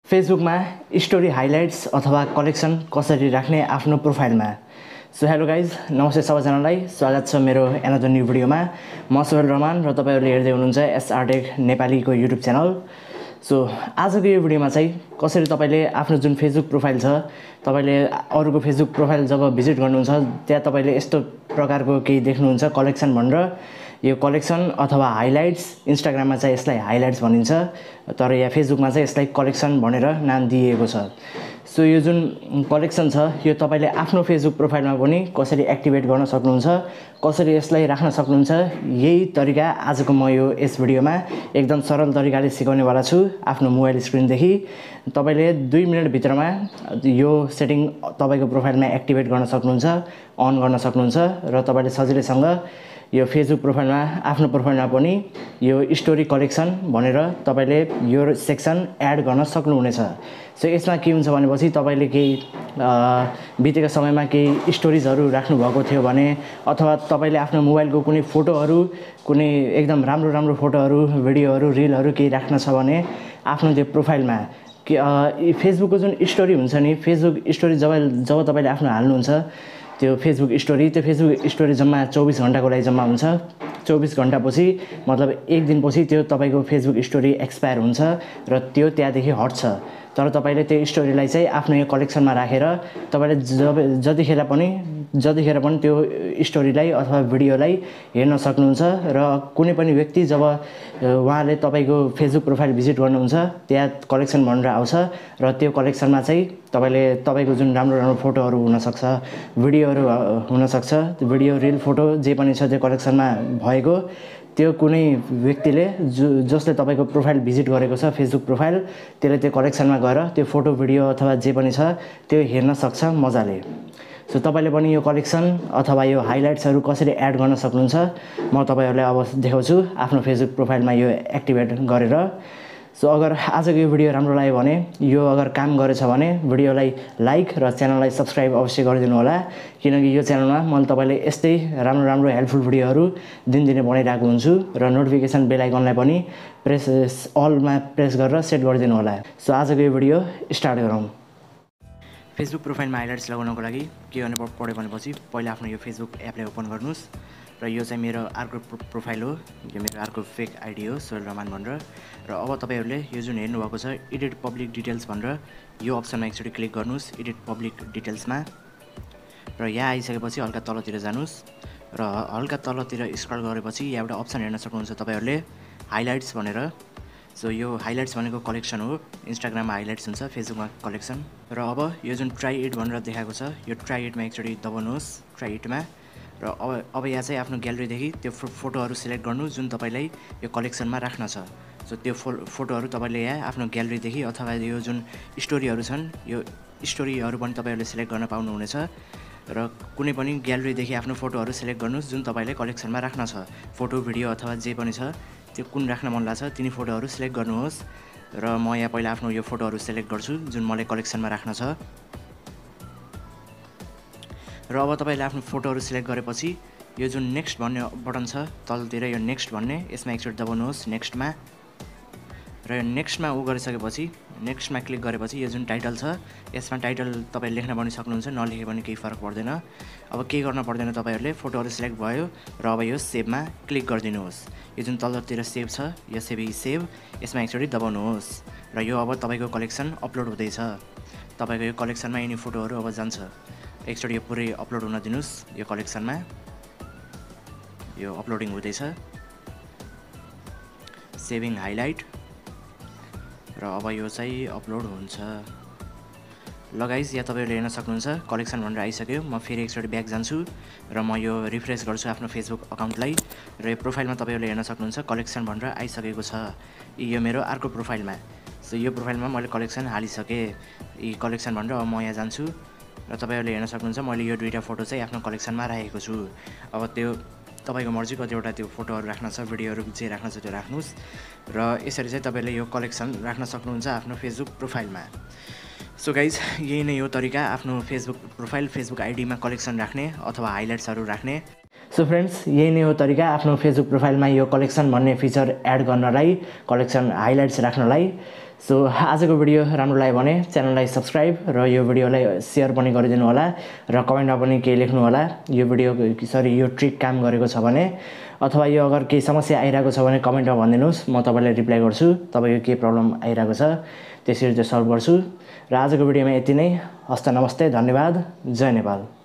फेसबुकमा story highlights अथवा collection कसरी राख्ने आफ्नो प्रोफाइलमा। सो हेलो गाइज, नमस्ते सबैजनालाई, स्वागत छ मेरो एनदर न्यू भिडियोमा। म सोहेल रहमान र तपाईँहरूले हेर्दै हुनुहुन्छ एसआर टेक नेपालीको युट्युब च्यानल। सो आजको यो भिडियोमा चाहिँ कसरी तपाईँले आफ्नो जुन फेसबुक प्रोफाइल छ, तपाईँले अरूको फेसबुक प्रोफाइल जब भिजिट गर्नुहुन्छ त्यहाँ तपाईँले यस्तो प्रकारको केही देख्नुहुन्छ कलेक्सन भनेर। यो कलेक्सन अथवा हाइलाइट्स, इन्स्टाग्राममा चाहिँ यसलाई हाइलाइट्स भनिन्छ, तर यहाँ फेसबुकमा चाहिँ यसलाई कलेक्सन भनेर नाम दिएको छ। सो यो जुन कलेक्सन छ यो तपाईँले आफ्नो फेसबुक प्रोफाइलमा पनि कसरी एक्टिभेट गर्न सक्नुहुन्छ, कसरी यसलाई राख्न सक्नुहुन्छ, यही तरिका आजको म यस भिडियोमा एकदम सरल तरिकाले सिकाउनेवाला छु। आफ्नो मोबाइल स्क्रिनदेखि तपाईँले 2 मिनेटभित्रमा यो सेटिङ तपाईँको प्रोफाइलमा एक्टिभेट गर्न सक्नुहुन्छ, अन गर्न सक्नुहुन्छ र तपाईँले सजिलैसँग यो फेसबुक प्रोफाइलमा आफ्नो प्रोफाइलमा पनि यो स्टोरी कलेक्सन भनेर तपाईँले यो सेक्सन एड गर्न सक्नुहुनेछ। सो यसमा के हुन्छ भनेपछि तपाईँले केही बितेको समयमा केही स्टोरिजहरू राख्नुभएको थियो भने अथवा तपाईँले आफ्नो मोबाइलको कुनै फोटोहरू, कुनै एकदम राम्रो राम्रो फोटोहरू, भिडियोहरू, रिलहरू केही राख्न छ भने आफ्नो त्यो प्रोफाइलमा के फेसबुकको जुन स्टोरी हुन्छ नि, फेसबुक स्टोरी जब तपाईँले आफ्नो हाल्नुहुन्छ त्यो फेसबुक स्टोरी जम्मा 24 घन्टाको लागि जम्मा हुन्छ। 24 घन्टापछि मतलब 1 दिनपछि त्यो तपाईँको फेसबुक स्टोरी एक्सपायर हुन्छ र त्यो त्यहाँदेखि हट्छ। तर तपाईँले त्यो स्टोरीलाई चाहिँ आफ्नो यो कलेक्सनमा राखेर तपाईँले जतिखेर पनि त्यो स्टोरीलाई अथवा भिडियोलाई हेर्न सक्नुहुन्छ र कुनै पनि व्यक्ति जब उहाँले तपाईँको फेसबुक प्रोफाइल भिजिट गर्नुहुन्छ त्यहाँ कलेक्सन भनेर आउँछ र त्यो कलेक्सनमा चाहिँ तपाईँको जुन राम्रो राम्रो फोटोहरू हुनसक्छ, भिडियोहरू हुनसक्छ, भिडियो, रिल, फोटो जे पनि छ त्यो कलेक्सनमा भएको त्यो कुनै व्यक्तिले जसले तपाईँको प्रोफाइल भिजिट गरेको छ फेसबुक प्रोफाइल, त्यसले त्यो कलेक्सनमा गएर त्यो फोटो, भिडियो अथवा जे पनि छ त्यो हेर्न सक्छ मजाले। सो तपाईँले पनि यो कलेक्सन अथवा यो हाइलाइट्सहरू कसरी एड गर्न सक्नुहुन्छ म तपाईँहरूलाई अब देखाउँछु आफ्नो फेसबुक प्रोफाइलमा यो एक्टिभेट गरेर। सो अगर आजको यो भिडियो राम्रो लाग्यो भने, यो अगर काम गरेछ भने भिडियोलाई लाइक र च्यानललाई सब्सक्राइब अवश्य गरिदिनु होला, किनकि यो च्यानलमा मैले तपाईँले यस्तै राम्रो राम्रो हेल्पफुल भिडियोहरू दिनदिनै बनाइरहेको हुन्छु र नोटिफिकेसन बेल आइकनलाई पनि अलमा प्रेस गरेर सेट गरिदिनु होला। सो आजको यो भिडियो स्टार्ट गरौँ। फेसबुक प्रोफाइलमा हाइलाइट्स लगाउनको लागि के गर्नु पर्यो भनेपछि पहिला आफ्नो यो फेसबुक एपलाई ओपन गर्नुहोस् र यो चाहिँ मेरो अर्को प्रोफाइल हो, यो मेरो अर्को फेक आइडी हो सोहेल रहमान भनेर। र अब तपाईँहरूले यो जुन हेर्नुभएको छ एडिट पब्लिक डिटेल्स भनेर यो अप्सनमा एकचोटि क्लिक गर्नुहोस् एडिट पब्लिक डिटेल्समा। र यहाँ आइसकेपछि हल्का तलतिर जानुहोस् र हल्का तलतिर स्क्रल गरेपछि यहाँ एउटा अप्सन हेर्न सक्नुहुन्छ तपाईँहरूले हाइलाइट्स भनेर। सो यो हाइलाइट्स भनेको कलेक्सन हो, इन्स्टाग्राममा हाइलाइट्स हुन्छ, फेसबुकमा कलेक्सन। र अब यो जुन ट्राई इट भनेर देखाएको छ यो ट्राई इटमा एकचोटि दबाउनुहोस्, ट्राई इटमा। र अब यहाँ चाहिँ आफ्नो ग्यालेरीदेखि त्यो फोटोहरू सिलेक्ट गर्नु जुन तपाईँलाई यो कलेक्सनमा राख्न छ। सो त्यो फोटोहरू तपाईँले यहाँ आफ्नो ग्यालेरीदेखि अथवा यो जुन स्टोरीहरू छन् यो स्टोरीहरू पनि तपाईँहरूले सिलेक्ट गर्न पाउनुहुनेछ। र कुनै पनि ग्यालेरीदेखि आफ्नो फोटोहरू सिलेक्ट गर्नुहोस् जुन तपाईँले कलेक्सनमा राख्न छ, फोटो, भिडियो अथवा जे पनि छ त्यो कुन राख्न मन लाग्छ तिनी फोटोहरू सिलेक्ट गर्नुहोस्। र म यहाँ पहिला आफ्नो यो फोटोहरू सिलेक्ट गर्छु जुन मलाई कलेक्सनमा राख्न छ। र अब तपाईँले आफ्नो फोटोहरू सिलेक्ट गरेपछि यो जुन नेक्स्ट भन्ने बटन छ तलतिर, यो नेक्स्ट भन्ने, यसमा एकचोटि दबाउनुहोस् नेक्स्टमा। र यो नेक्स्टमा गरिसकेपछि नेक्स्टमा क्लिक गरेपछि यो जुन टाइटल छ यसमा टाइटल तपाईँ लेख्न पनि सक्नुहुन्छ, नलेखे पनि केही फरक पर्दैन। अब केही गर्न पर्दैन, तपाईँहरूले फोटोहरू सिलेक्ट भयो र अब यो सेभमा क्लिक गरिदिनुहोस्। यो जुन तलतिर सेभ छ यो सेभ, यसमा एकचोटि दबाउनुहोस् र यो अब तपाईँको कलेक्सन अपलोड हुँदैछ। तपाईँको यो कलेक्सनमा यिनी फोटोहरू अब जान्छ। एकचोटि यो पुरै अपलोड हुन दिनुहोस्, यो कलेक्सनमा यो अपलोडिङ हुँदैछ, सेभिङ हाइलाइट। र अब यो चाहिँ अपलोड हुन्छ। ल गाइज, यहाँ तपाईँहरूले हेर्न सक्नुहुन्छ कलेक्सन भनेर आइसक्यो। म फेरि एकचोटि ब्याक जान्छु र म यो रिफ्रेस गर्छु आफ्नो फेसबुक अकाउन्टलाई र यो प्रोफाइलमा तपाईँहरूले हेर्न सक्नुहुन्छ कलेक्सन भनेर आइसकेको छ यो मेरो अर्को प्रोफाइलमा। सो यो प्रोफाइलमा मैले कलेक्सन हालिसकेँ, यी कलेक्सन भनेर अब म यहाँ जान्छु र तपाईँहरूले हेर्न सक्नुहुन्छ मैले यो 2टा फोटो चाहिँ आफ्नो कलेक्सनमा राखेको छु। अब त्यो तपाईँको मर्जी कतिवटा त्यो फोटोहरू राख्न छ, भिडियोहरू जे राख्न छ त्यो राख्नुहोस् र यसरी चाहिँ तपाईँले यो कलेक्सन राख्न सक्नुहुन्छ आफ्नो फेसबुक प्रोफाइलमा। सो गाइज, यही नै हो तरिका आफ्नो फेसबुक प्रोफाइल, फेसबुक आइडीमा कलेक्सन राख्ने अथवा हाइलाइट्सहरू राख्ने। सो फ्रेन्ड्स, यही नै हो तरिका आफ्नो फेसबुक प्रोफाइलमा यो कलेक्सन भन्ने फिचर एड गर्नलाई, कलेक्सन हाइलाइट्स राख्नलाई। सो आजको भिडियो राम्रो लाग्यो भने च्यानललाई सब्स्क्राइब र यो भिडियोलाई सेयर पनि गरिदिनु होला र कमेन्टमा पनि केही लेख्नु होला यो यो ट्रिक काम गरेको छ भने अथवा यो अगर केही समस्या आइरहेको छ भने कमेन्टमा भनिदिनुहोस् म तपाईलाई रिप्लाई गर्छु तपाईको के प्रब्लम आइरहेको छ त्यसरी चाहिँ सल्भ गर्छु र आजको भिडियोमा यति नै हस्त नमस्ते धन्यवाद जय नेपाल।